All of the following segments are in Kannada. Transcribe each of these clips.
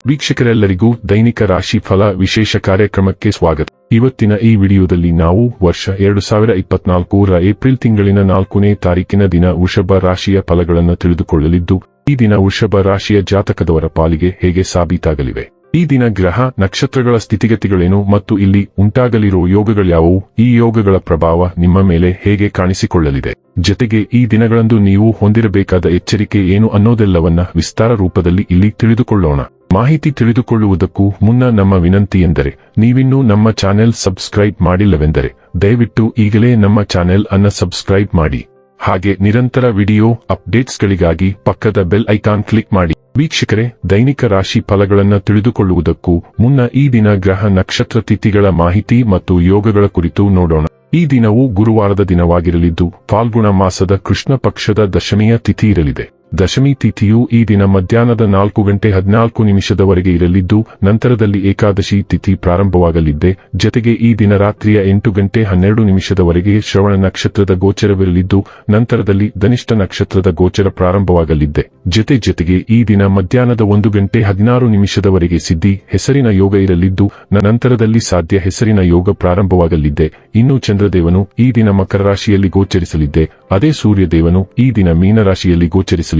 ವೀಕ್ಷಕರೆಲ್ಲರಿಗೂ ದೈನಿಕ ರಾಶಿ ಫಲ ವಿಶೇಷ ಕಾರ್ಯಕ್ರಮಕ್ಕೆ ಸ್ವಾಗತ. ಇವತ್ತಿನ ಈ ವಿಡಿಯೋದಲ್ಲಿ ನಾವು ವರ್ಷ 2024ರ ಏಪ್ರಿಲ್ ತಿಂಗಳಿನ 4ನೇ ತಾರೀಕಿನ ದಿನ ವೃಷಭ ರಾಶಿಯ ಫಲಗಳನ್ನು ತಿಳಿದುಕೊಳ್ಳಲಿದ್ದು, ಈ ದಿನ ವೃಷಭ ರಾಶಿಯ ಜಾತಕದವರ ಪಾಲಿಗೆ ಹೇಗೆ ಸಾಬೀತಾಗಲಿವೆ, ಈ ದಿನ ಗ್ರಹ ನಕ್ಷತ್ರಗಳ ಸ್ಥಿತಿಗತಿಗಳೇನು ಮತ್ತು ಇಲ್ಲಿ ಉಂಟಾಗಲಿರುವ ಯೋಗಗಳ್ಯಾವುವು, ಈ ಯೋಗಗಳ ಪ್ರಭಾವ ನಿಮ್ಮ ಮೇಲೆ ಹೇಗೆ ಕಾಣಿಸಿಕೊಳ್ಳಲಿದೆ, ಜೊತೆಗೆ ಈ ದಿನಗಳಂದು ನೀವು ಹೊಂದಿರಬೇಕಾದ ಎಚ್ಚರಿಕೆ ಏನು ಅನ್ನೋದೆಲ್ಲವನ್ನ ವಿಸ್ತಾರ ರೂಪದಲ್ಲಿ ಇಲ್ಲಿ ತಿಳಿದುಕೊಳ್ಳೋಣ. ಮಾಹಿತಿ ತಿಳಿದುಕೊಳ್ಳುವುದಕ್ಕೂ ಮುನ್ನ ನಮ್ಮ ವಿನಂತಿ ಎಂದರೆ, ನೀವಿನ್ನೂ ನಮ್ಮ ಚಾನೆಲ್ ಸಬ್ಸ್ಕ್ರೈಬ್ ಮಾಡಿಲ್ಲವೆಂದರೆ ದಯವಿಟ್ಟು ಈಗಲೇ ನಮ್ಮ ಚಾನೆಲ್ ಅನ್ನು ಸಬ್ಸ್ಕ್ರೈಬ್ ಮಾಡಿ. ಹಾಗೆ ನಿರಂತರ ವಿಡಿಯೋ ಅಪ್ಡೇಟ್ಸ್ಗಳಿಗಾಗಿ ಪಕ್ಕದ ಬೆಲ್ ಐಕಾನ್ ಕ್ಲಿಕ್ ಮಾಡಿ. ವೀಕ್ಷಕರೇ, ದೈನಿಕ ರಾಶಿ ಫಲಗಳನ್ನು ತಿಳಿದುಕೊಳ್ಳುವುದಕ್ಕೂ ಮುನ್ನ ಈ ದಿನ ಗ್ರಹ ನಕ್ಷತ್ರ ತಿಥಿಗಳ ಮಾಹಿತಿ ಮತ್ತು ಯೋಗಗಳ ಕುರಿತು ನೋಡೋಣ. ಈ ದಿನವು ಗುರುವಾರದ ದಿನವಾಗಿರಲಿದ್ದು, ಫಾಲ್ಗುಣ ಮಾಸದ ಕೃಷ್ಣ ಪಕ್ಷದ ದಶಮಿಯ ತಿಥಿ ಇರಲಿದೆ. ದಶಮಿ ತಿಥಿಯು ಈ ದಿನ ಮಧ್ಯಾಹ್ನದ 4:14 ಇರಲಿದ್ದು, ನಂತರದಲ್ಲಿ ಏಕಾದಶಿ ತಿಥಿ ಪ್ರಾರಂಭವಾಗಲಿದ್ದೆ. ಜೊತೆಗೆ ಈ ದಿನ ರಾತ್ರಿಯ 8:12 ಶ್ರವಣ ನಕ್ಷತ್ರದ ಗೋಚರವಿರಲಿದ್ದು, ನಂತರದಲ್ಲಿ ಧನಿಷ್ಠ ನಕ್ಷತ್ರದ ಗೋಚರ ಪ್ರಾರಂಭವಾಗಲಿದ್ದೆ. ಜೊತೆಗೆ ಈ ದಿನ ಮಧ್ಯಾಹ್ನದ 1:16 ಸಿದ್ಧಿ ಹೆಸರಿನ ಯೋಗ ಇರಲಿದ್ದು, ನಂತರದಲ್ಲಿ ಸಾಧ್ಯ ಹೆಸರಿನ ಯೋಗ ಪ್ರಾರಂಭವಾಗಲಿದ್ದೆ. ಇನ್ನು ಚಂದ್ರದೇವನು ಈ ದಿನ ಮಕರ ರಾಶಿಯಲ್ಲಿ ಗೋಚರಿಸಲಿದ್ದೆ. ಅದೇ ಸೂರ್ಯದೇವನು ಈ ದಿನ ಮೀನರಾಶಿಯಲ್ಲಿ ಗೋಚರಿಸಲಿದ್ದಾನೆ.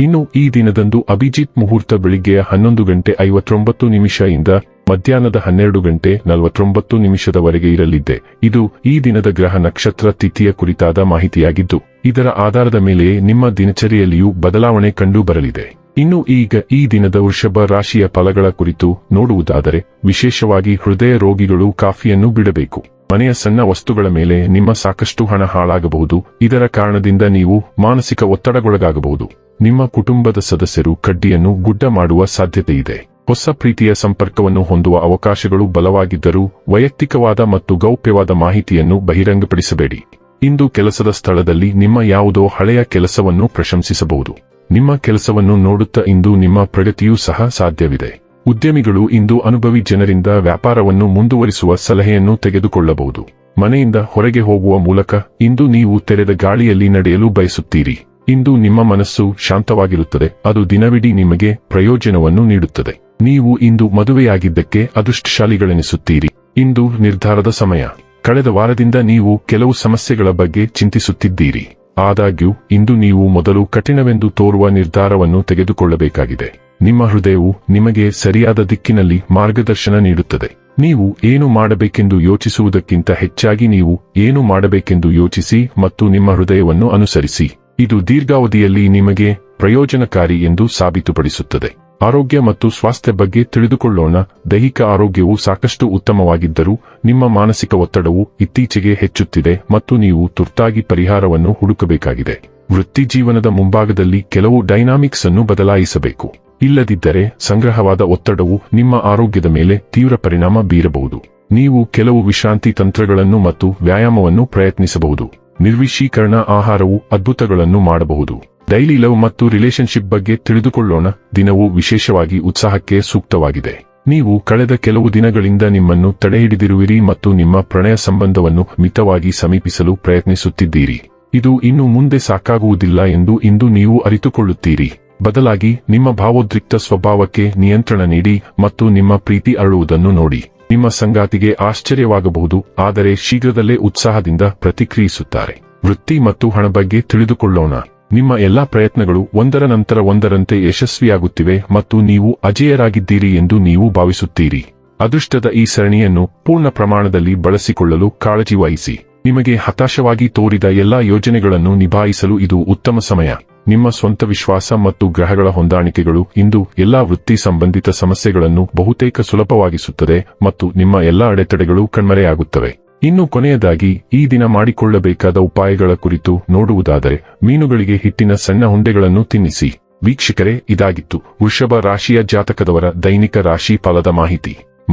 ಇನ್ನು ಈ ದಿನದಂದು ಅಭಿಜಿತ್ ಮುಹೂರ್ತ ಬೆಳಿಗ್ಗೆಯ 11:59 ಇಂದ ಮಧ್ಯಾಹ್ನದ 12:49 ಇರಲಿದೆ. ಇದು ಈ ದಿನದ ಗ್ರಹ ನಕ್ಷತ್ರ ತಿಥಿಯ ಕುರಿತಾದ ಮಾಹಿತಿಯಾಗಿದ್ದು, ಇದರ ಆಧಾರದ ಮೇಲೆಯೇ ನಿಮ್ಮ ದಿನಚರಿಯಲ್ಲಿಯೂ ಬದಲಾವಣೆ ಕಂಡು ಬರಲಿದೆ. ಇನ್ನು ಈಗ ಈ ದಿನದ ವೃಷಭ ರಾಶಿಯ ಫಲಗಳ ಕುರಿತು ನೋಡುವುದಾದರೆ, ವಿಶೇಷವಾಗಿ ಹೃದಯ ರೋಗಿಗಳು ಕಾಫಿಯನ್ನು ಬಿಡಬೇಕು. ಮನೆಯ ಸಣ್ಣ ವಸ್ತುಗಳ ಮೇಲೆ ನಿಮ್ಮ ಸಾಕಷ್ಟು ಹಣ ಹಾಳಾಗಬಹುದು. ಇದರ ಕಾರಣದಿಂದ ನೀವು ಮಾನಸಿಕ ಒತ್ತಡಗೊಳಗಾಗಬಹುದು. ನಿಮ್ಮ ಕುಟುಂಬದ ಸದಸ್ಯರು ಕಡ್ಡಿಯನ್ನು ಗುಡ್ಡ ಮಾಡುವ ಸಾಧ್ಯತೆ ಇದೆ. ಹೊಸ ಪ್ರೀತಿಯ ಸಂಪರ್ಕವನ್ನು ಹೊಂದುವ ಅವಕಾಶಗಳು ಬಲವಾಗಿದ್ದರೂ ವೈಯಕ್ತಿಕವಾದ ಮತ್ತು ಗೌಪ್ಯವಾದ ಮಾಹಿತಿಯನ್ನು ಬಹಿರಂಗಪಡಿಸಬೇಡಿ. ಇಂದು ಕೆಲಸದ ಸ್ಥಳದಲ್ಲಿ ನಿಮ್ಮ ಯಾವುದೋ ಹಳೆಯ ಕೆಲಸವನ್ನು ಪ್ರಶಂಸಿಸಬಹುದು. ನಿಮ್ಮ ಕೆಲಸವನ್ನು ನೋಡುತ್ತಾ ಇಂದು ನಿಮ್ಮ ಪ್ರಗತಿಯೂ ಸಹ ಸಾಧ್ಯವಿದೆ. ಉದ್ಯಮಿಗಳು ಇಂದು ಅನುಭವಿ ಜನರಿಂದ ವ್ಯಾಪಾರವನ್ನು ಮುಂದುವರಿಸುವ ಸಲಹೆಯನ್ನು ತೆಗೆದುಕೊಳ್ಳಬಹುದು. ಮನೆಯಿಂದ ಹೊರಗೆ ಹೋಗುವ ಮೂಲಕ ಇಂದು ನೀವು ತೆರೆದ ಗಾಳಿಯಲ್ಲಿ ನಡೆಯಲು ಬಯಸುತ್ತೀರಿ. ಇಂದು ನಿಮ್ಮ ಮನಸ್ಸು ಶಾಂತವಾಗಿರುತ್ತದೆ. ಅದು ದಿನವಿಡೀ ನಿಮಗೆ ಪ್ರಯೋಜನವನ್ನು ನೀಡುತ್ತದೆ. ನೀವು ಇಂದು ಮದುವೆಯಾಗಿದ್ದಕ್ಕೆ ಅದೃಷ್ಟಶಾಲಿಗಳೆನಿಸುತ್ತೀರಿ. ಇಂದು ನಿರ್ಧಾರದ ಸಮಯ. ಕಳೆದ ವಾರದಿಂದ ನೀವು ಕೆಲವು ಸಮಸ್ಯೆಗಳ ಬಗ್ಗೆ ಚಿಂತಿಸುತ್ತಿದ್ದೀರಿ. ಆದಾಗ್ಯೂ ಇಂದು ನೀವು ಮೊದಲು ಕಠಿಣವೆಂದು ತೋರುವ ನಿರ್ಧಾರವನ್ನು ತೆಗೆದುಕೊಳ್ಳಬೇಕಾಗಿದೆ. ನಿಮ್ಮ ಹೃದಯವು ನಿಮಗೆ ಸರಿಯಾದ ದಿಕ್ಕಿನಲ್ಲಿ ಮಾರ್ಗದರ್ಶನ ನೀಡುತ್ತದೆ. ನೀವು ಏನು ಮಾಡಬೇಕೆಂದು ಯೋಚಿಸುವುದಕ್ಕಿಂತ ಹೆಚ್ಚಾಗಿ ನೀವು ಏನು ಮಾಡಬೇಕೆಂದು ಯೋಚಿಸಿ ಮತ್ತು ನಿಮ್ಮ ಹೃದಯವನ್ನು ಅನುಸರಿಸಿ. ಇದು ದೀರ್ಘಾವಧಿಯಲ್ಲಿ ನಿಮಗೆ ಪ್ರಯೋಜನಕಾರಿ ಎಂದು ಸಾಬೀತುಪಡಿಸುತ್ತದೆ. ಆರೋಗ್ಯ ಮತ್ತು ಸ್ವಾಸ್ಥ್ಯ ಬಗ್ಗೆ ತಿಳಿದುಕೊಳ್ಳೋಣ. ದೈಹಿಕ ಆರೋಗ್ಯವು ಸಾಕಷ್ಟು ಉತ್ತಮವಾಗಿದ್ದರೂ ನಿಮ್ಮ ಮಾನಸಿಕ ಒತ್ತಡವು ಇತ್ತೀಚೆಗೆ ಹೆಚ್ಚುತ್ತಿದೆ ಮತ್ತು ನೀವು ತುರ್ತಾಗಿ ಪರಿಹಾರವನ್ನು ಹುಡುಕಬೇಕಾಗಿದೆ. ವೃತ್ತಿ ಜೀವನದ ಮುಂಭಾಗದಲ್ಲಿ ಕೆಲವು ಡೈನಾಮಿಕ್ಸ್ ಅನ್ನು ಬದಲಾಯಿಸಬೇಕು. ಇಲ್ಲದಿದ್ದರೆ ಸಂಗ್ರಹವಾದ ಒತ್ತಡವು ನಿಮ್ಮ ಆರೋಗ್ಯದ ಮೇಲೆ ತೀವ್ರ ಪರಿಣಾಮ ಬೀರಬಹುದು. ನೀವು ಕೆಲವು ವಿಶ್ರಾಂತಿ ತಂತ್ರಗಳನ್ನು ಮತ್ತು ವ್ಯಾಯಾಮವನ್ನು ಪ್ರಯತ್ನಿಸಬಹುದು. ನಿರ್ವಿಷೀಕರಣ ಆಹಾರವು ಅದ್ಭುತಗಳನ್ನು ಮಾಡಬಹುದು. ಡೈಲಿ ಲವ್ ಮತ್ತು ರಿಲೇಶನ್ಶಿಪ್ ಬಗ್ಗೆ ತಿಳಿದುಕೊಳ್ಳೋಣ. ದಿನವು ವಿಶೇಷವಾಗಿ ಉತ್ಸಾಹಕ್ಕೆ ಸೂಕ್ತವಾಗಿದೆ. ನೀವು ಕಳೆದ ಕೆಲವು ದಿನಗಳಿಂದ ನಿಮ್ಮನ್ನು ತಡೆಹಿಡಿದಿರುವಿರಿ ಮತ್ತು ನಿಮ್ಮ ಪ್ರಣಯ ಸಂಬಂಧವನ್ನು ಮಿತವಾಗಿ ಸಮೀಪಿಸಲು ಪ್ರಯತ್ನಿಸುತ್ತಿದ್ದೀರಿ. ಇದು ಇನ್ನು ಮುಂದೆ ಸಾಕಾಗುವುದಿಲ್ಲ ಎಂದು ಇಂದು ನೀವು ಅರಿತುಕೊಳ್ಳುತ್ತೀರಿ. ಬದಲಾಗಿ ನಿಮ್ಮ ಭಾವೋದ್ರಿಕ್ತ ಸ್ವಭಾವಕ್ಕೆ ನಿಯಂತ್ರಣ ನೀಡಿ ಮತ್ತು ನಿಮ್ಮ ಪ್ರೀತಿ ಅರಳುವುದನ್ನು ನೋಡಿ. ನಿಮ್ಮ ಸಂಗಾತಿಗೆ ಆಶ್ಚರ್ಯವಾಗಬಹುದು, ಆದರೆ ಶೀಘ್ರದಲ್ಲೇ ಉತ್ಸಾಹದಿಂದ ಪ್ರತಿಕ್ರಿಯಿಸುತ್ತಾರೆ. ವೃತ್ತಿ ಮತ್ತು ಹಣ ಬಗ್ಗೆ ತಿಳಿದುಕೊಳ್ಳೋಣ. ನಿಮ್ಮ ಎಲ್ಲಾ ಪ್ರಯತ್ನಗಳು ಒಂದರ ನಂತರ ಒಂದರಂತೆ ಯಶಸ್ವಿಯಾಗುತ್ತಿವೆ ಮತ್ತು ನೀವು ಅಜೇಯರಾಗಿದ್ದೀರಿ ಎಂದು ನೀವು ಭಾವಿಸುತ್ತೀರಿ. ಅದೃಷ್ಟದ ಈ ಸರಣಿಯನ್ನು ಪೂರ್ಣ ಪ್ರಮಾಣದಲ್ಲಿ ಬಳಸಿಕೊಳ್ಳಲು ಕಾಳಜಿ ವಹಿಸಿ. ನಿಮಗೆ ಹತಾಶವಾಗಿ ತೋರಿದ ಎಲ್ಲಾ ಯೋಜನೆಗಳನ್ನು ನಿಭಾಯಿಸಲು ಇದು ಉತ್ತಮ ಸಮಯ. ನಿಮ್ಮ ಸ್ವಂತ ವಿಶ್ವಾಸ ಮತ್ತು ಗ್ರಹಗಳ ಹೊಂದಾಣಿಕೆಗಳು ಇಂದು ಎಲ್ಲಾ ವೃತ್ತಿ ಸಂಬಂಧಿತ ಸಮಸ್ಯೆಗಳನ್ನು ಬಹುತೇಕ ಸುಲಭವಾಗಿಸುತ್ತದೆ ಮತ್ತು ನಿಮ್ಮ ಎಲ್ಲಾ ಅಡೆತಡೆಗಳು ಕಣ್ಮರೆಯಾಗುತ್ತವೆ. ಇನ್ನು ಕೊನೆಯದಾಗಿ ಈ ದಿನ ಮಾಡಿಕೊಳ್ಳಬೇಕಾದ ಉಪಾಯಗಳ ಕುರಿತು ನೋಡುವುದಾದರೆ, ಮೀನುಗಳಿಗೆ ಹಿಟ್ಟಿನ ಸಣ್ಣ ಉಂಡೆಗಳನ್ನು ತಿನ್ನಿಸಿ. ವೀಕ್ಷಕರೇ, ಇದಾಗಿತ್ತು ವೃಷಭ ರಾಶಿಯ ಜಾತಕದವರ ದೈನಿಕ ರಾಶಿ ಫಲದ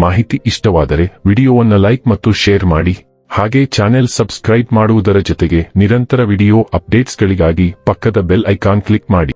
ಮಾಹಿತಿ ಇಷ್ಟವಾದರೆ ವಿಡಿಯೋವನ್ನು ಲೈಕ್ ಮತ್ತು ಶೇರ್ ಮಾಡಿ. ಹಾಗೆ ಚಾನೆಲ್ ಸಬ್ಸ್ಕ್ರೈಬ್ ಮಾಡುವುದರ ಜೊತೆಗೆ ನಿರಂತರ ವಿಡಿಯೋ ಅಪ್ಡೇಟ್ಸ್ಗಳಿಗಾಗಿ ಪಕ್ಕದ ಬೆಲ್ ಐಕಾನ್ ಕ್ಲಿಕ್ ಮಾಡಿ.